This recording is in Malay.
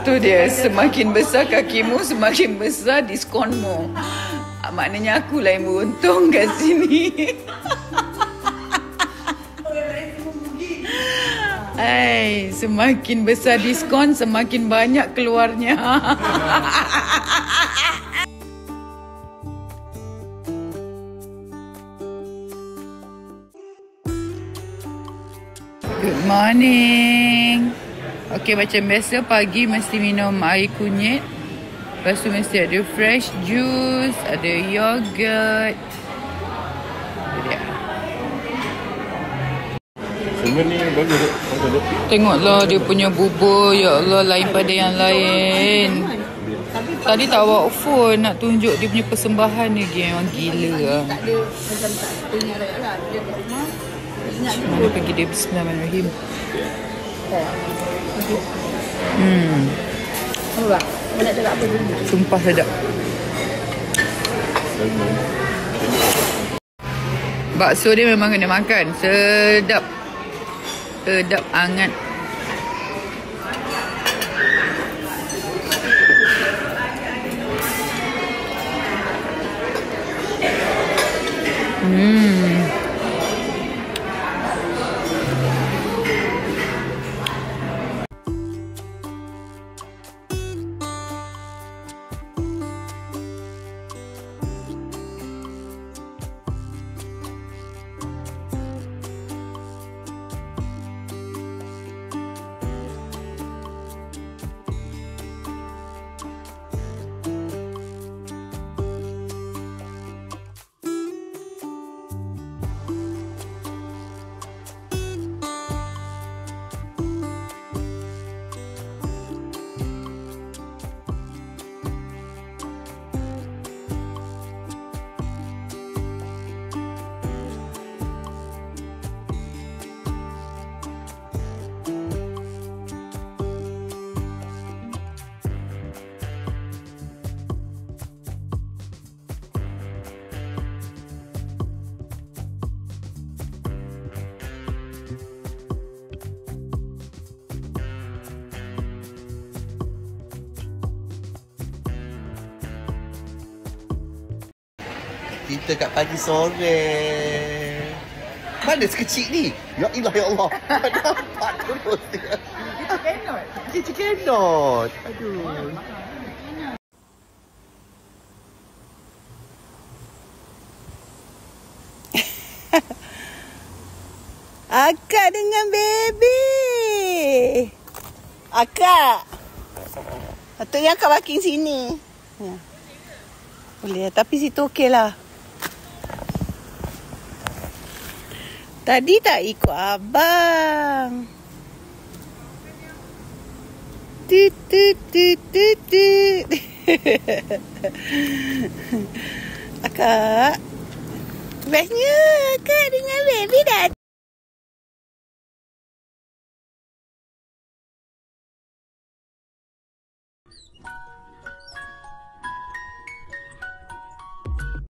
Tu dia, semakin besar kakimu, semakin besar diskonmu. Maknanya akulah yang beruntung kat sini. Hai, semakin besar diskon, semakin banyak keluarnya. Good morning. Okey, macam biasa pagi mesti minum air kunyit. Lepas tu mesti ada fresh juice, ada yogurt. Itu dia. Semen ni bagus tak? Tengoklah dia punya bubur. Ya Allah, lain pada yang lain. Tadi tak bawa phone nak tunjuk dia punya persembahan lagi. Memang gila lah. Tak ada macam tak ingat lah. Dia kat rumah. Mana pergi dia Bismillahirrahmanirrahim. Apa bang? Mana ada apa dulu? Sumpah sedap. Bakso dia memang kena makan. Sedap. Sedap hangat. Kita kat pagi sore. Mana sekecil ni? Ya ilah ya Allah. Tak nampak terus dia. Itu kenot. Kita cannot. Aduh. Akak dengan baby. Akak. Patutnya akak parking sini. Ya. Boleh, tapi situ okey lah. Tadi tak ikut abang. Tut tut tut tut tut. Akak. Bestnya akak dengan baby dah